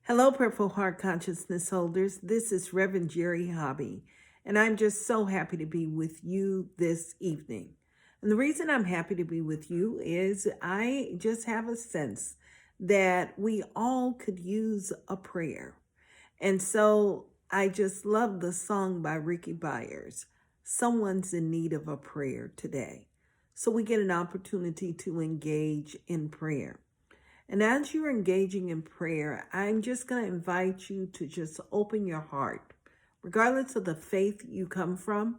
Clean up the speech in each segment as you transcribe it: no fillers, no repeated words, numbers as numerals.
Hello, Purple Heart Consciousness holders. This is Reverend Jerry Hobby, and I'm just so happy to be with you this evening. And the reason I'm happy to be with you is I just have a sense that we all could use a prayer. And so I just love the song by Ricky Byers, Someone's in Need of a Prayer Today. So we get an opportunity to engage in prayer. And as you're engaging in prayer, I'm just going to invite you to just open your heart. Regardless of the faith you come from,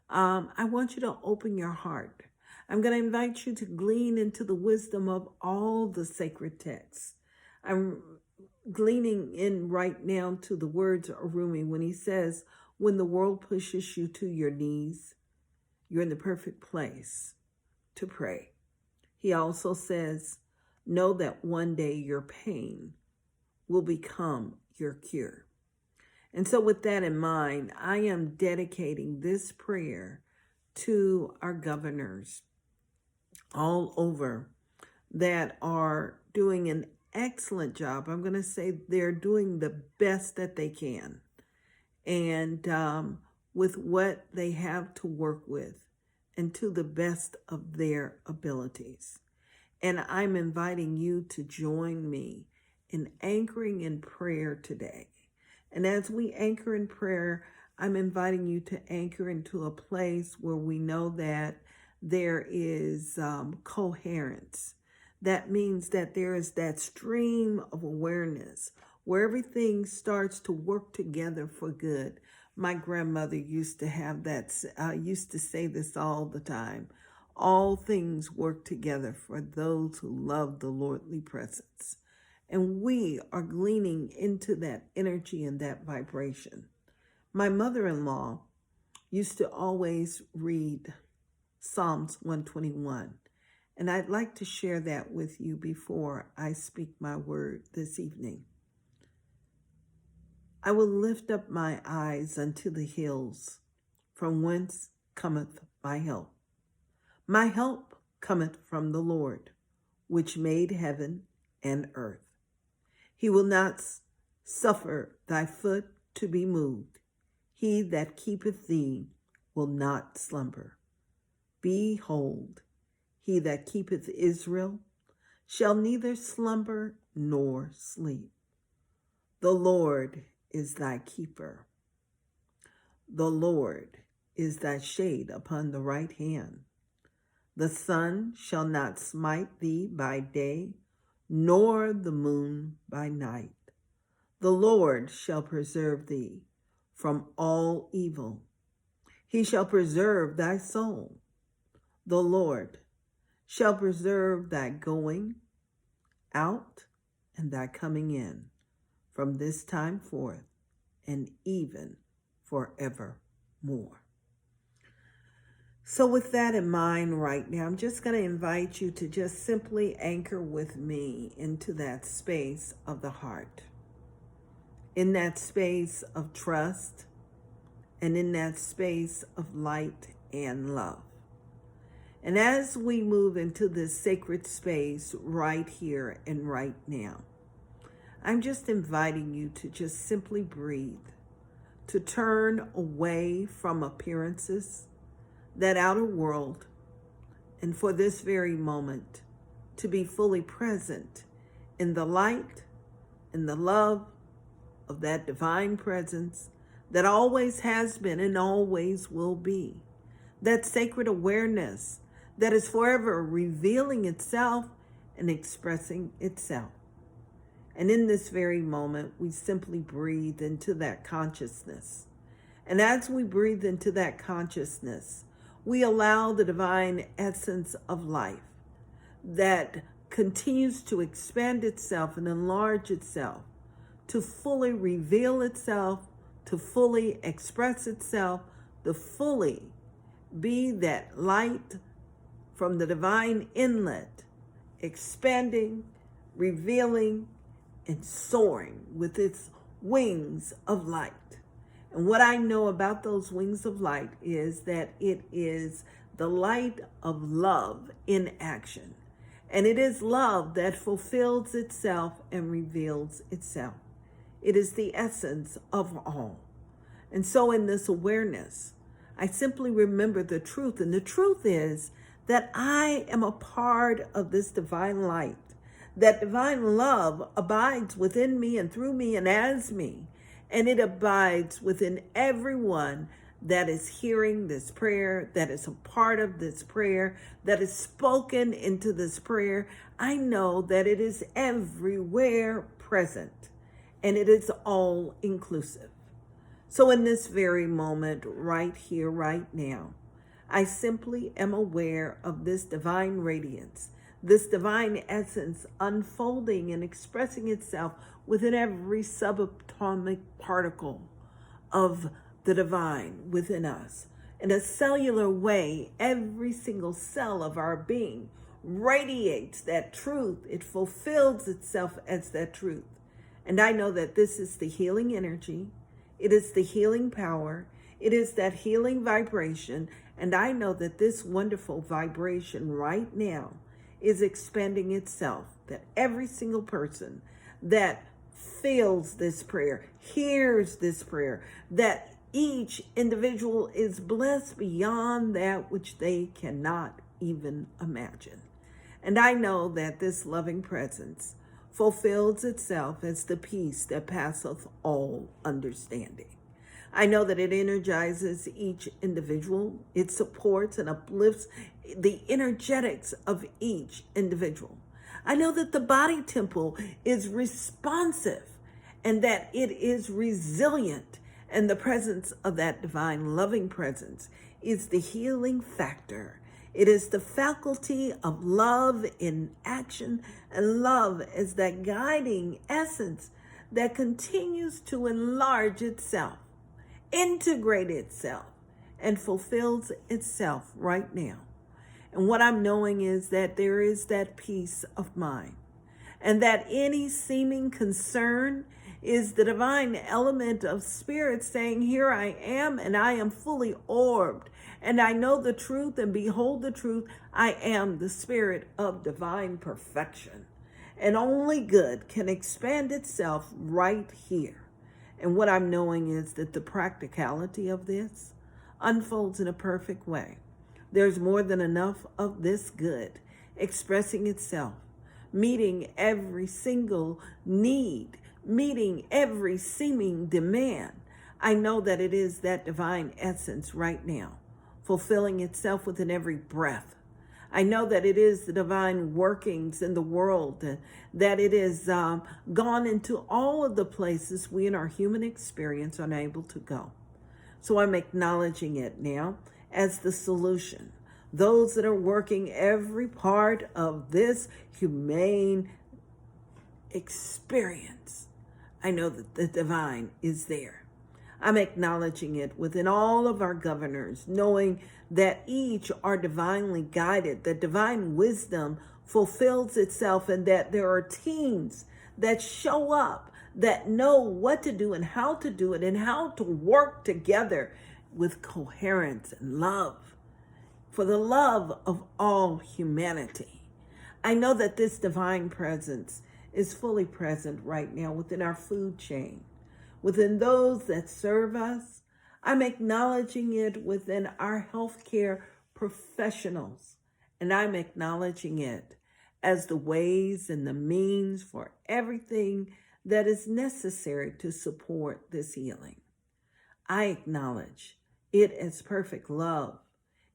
I want you to open your heart. I'm going to invite you to glean into the wisdom of all the sacred texts. I'm gleaning in right now to the words of Rumi when he says, when the world pushes you to your knees, you're in the perfect place to pray. He also says, know that one day your pain will become your cure. And so with that in mind, I am dedicating this prayer to our governors all over that are doing an excellent job. I'm going to say they're doing the best that they can. And with what they have to work with and to the best of their abilities. And I'm inviting you to join me in anchoring in prayer today. And as we anchor in prayer, I'm inviting you to anchor into a place where we know that there is coherence. That means that there is that stream of awareness where everything starts to work together for good. My grandmother used to have that, used to say this all the time. All things work together for those who love the Lordly presence. And we are gleaning into that energy and that vibration. My mother-in-law used to always read Psalms 121. And I'd like to share that with you before I speak my word this evening. I will lift up my eyes unto the hills, from whence cometh my help. My help cometh from the Lord, which made heaven and earth. He will not suffer thy foot to be moved. He that keepeth thee will not slumber. Behold, he that keepeth Israel shall neither slumber nor sleep. The Lord is thy keeper. The Lord is thy shade upon the right hand. The sun shall not smite thee by day, nor the moon by night. The Lord shall preserve thee from all evil. He shall preserve thy soul. The Lord shall preserve thy going out and thy coming in from this time forth and even forevermore. So with that in mind right now, I'm just going to invite you to just simply anchor with me into that space of the heart, in that space of trust, and in that space of light and love. And as we move into this sacred space right here and right now, I'm just inviting you to just simply breathe, to turn away from appearances, that outer world, and for this very moment, to be fully present in the light, in the love of that divine presence that always has been and always will be. That sacred awareness that is forever revealing itself and expressing itself. And in this very moment, we simply breathe into that consciousness. And as we breathe into that consciousness, we allow the divine essence of life that continues to expand itself and enlarge itself, to fully reveal itself, to fully express itself, to fully be that light from the divine inlet, expanding, revealing, and soaring with its wings of light. And what I know about those wings of light is that it is the light of love in action. And it is love that fulfills itself and reveals itself. It is the essence of all. And so in this awareness, I simply remember the truth. And the truth is that I am a part of this divine light. That divine love abides within me and through me and as me. And it abides within everyone that is hearing this prayer, that is a part of this prayer, that is spoken into this prayer. I know that it is everywhere present, and it is all inclusive. So in this very moment, right here, right now, I simply am aware of this divine radiance, this divine essence unfolding and expressing itself within every subatomic particle of the divine within us. In a cellular way, every single cell of our being radiates that truth. It fulfills itself as that truth. And I know that this is the healing energy. It is the healing power. It is that healing vibration. And I know that this wonderful vibration right now is expanding itself, that every single person that feels this prayer, hears this prayer, that each individual is blessed beyond that which they cannot even imagine. And I know that this loving presence fulfills itself as the peace that passeth all understanding. I know that it energizes each individual. It supports and uplifts the energetics of each individual. I know that the body temple is responsive and that it is resilient. And the presence of that divine loving presence is the healing factor. It is the faculty of love in action, and love as that guiding essence that continues to enlarge itself, integrate itself, and fulfills itself right now. And what I'm knowing is that there is that peace of mind, and that any seeming concern is the divine element of spirit saying, here I am, and I am fully orbed, and I know the truth, and behold the truth. I am the spirit of divine perfection, and only good can expand itself right here. And what I'm knowing is that the practicality of this unfolds in a perfect way. There's more than enough of this good expressing itself, meeting every single need, meeting every seeming demand. I know that it is that divine essence right now, fulfilling itself within every breath. I know that it is the divine workings in the world, that it is gone into all of the places we in our human experience are unable to go. So I'm acknowledging it now as the solution. Those that are working every part of this humane experience, I know that the divine is there. I'm acknowledging it within all of our governors, knowing that each are divinely guided, that divine wisdom fulfills itself, and that there are teams that show up, that know what to do and how to do it, and how to work together with coherence and love for the love of all humanity. I know that this divine presence is fully present right now within our food chain, within those that serve us. I'm acknowledging it within our healthcare professionals, and I'm acknowledging it as the ways and the means for everything that is necessary to support this healing. I acknowledge it as perfect love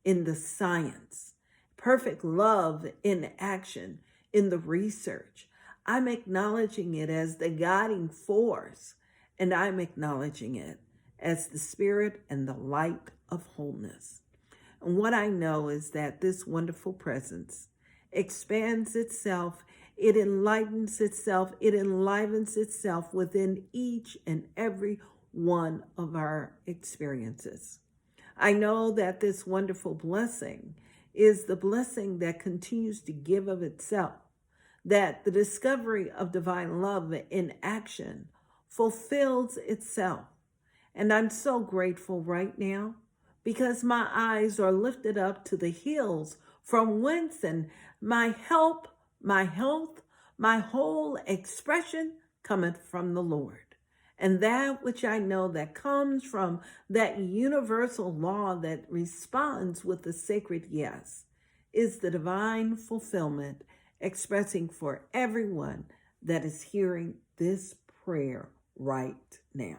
in the science, perfect love in action, in the research. I'm acknowledging it as the guiding force, and I'm acknowledging it as the spirit and the light of wholeness. And what I know is that this wonderful presence expands itself, it enlightens itself, it enlivens itself within each and every one of our experiences. I know that this wonderful blessing is the blessing that continues to give of itself, that the discovery of divine love in action fulfills itself. And I'm so grateful right now because my eyes are lifted up to the hills from whence and my help, my health, my whole expression cometh from the Lord. And that which I know that comes from that universal law that responds with the sacred yes is the divine fulfillment expressing for everyone that is hearing this prayer right now.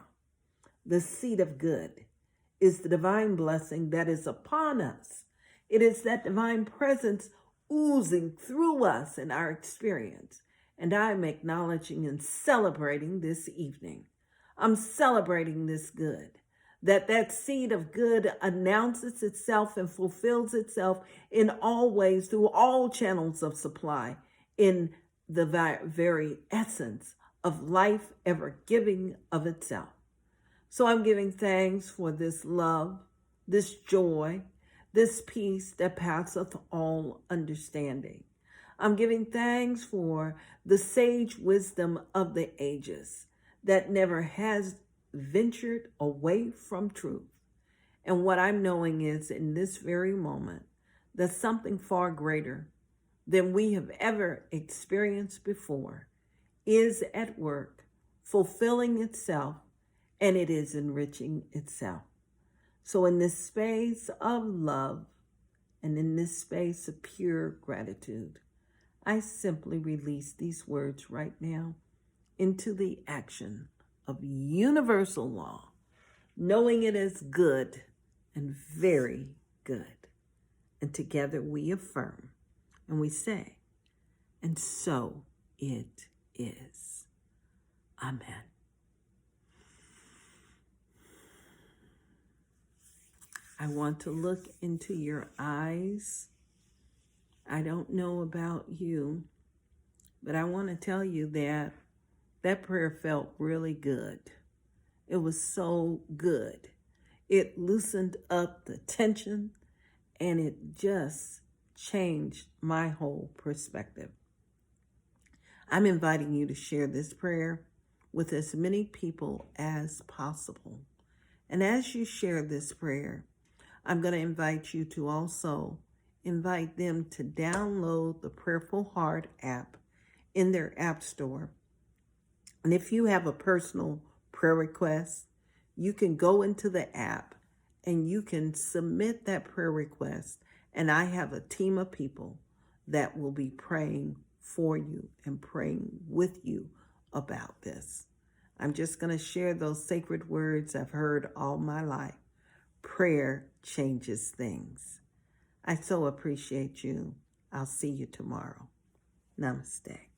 The seed of good is the divine blessing that is upon us. It is that divine presence oozing through us in our experience. And I'm acknowledging and celebrating this evening. I'm celebrating this good. That seed of good announces itself and fulfills itself in all ways through all channels of supply in the very essence of life ever giving of itself. So I'm giving thanks for this love, this joy, this peace that passeth all understanding. I'm giving thanks for the sage wisdom of the ages that never has ventured away from truth. And what I'm knowing is in this very moment that something far greater than we have ever experienced before is at work, fulfilling itself, and it is enriching itself. So in this space of love and in this space of pure gratitude, I simply release these words right now into the action of universal law, knowing it as good and very good. And together we affirm and we say, and so it is. Amen. I want to look into your eyes. I don't know about you, but I want to tell you that that prayer felt really good. It was so good. It loosened up the tension and it just changed my whole perspective. I'm inviting you to share this prayer with as many people as possible. And as you share this prayer, I'm going to invite you to also invite them to download the Prayerful Heart app in their app store. And if you have a personal prayer request, you can go into the app and you can submit that prayer request. And I have a team of people that will be praying for you and praying with you about this. I'm just going to share those sacred words I've heard all my life. Prayer changes things. I so appreciate you. I'll see you tomorrow. Namaste.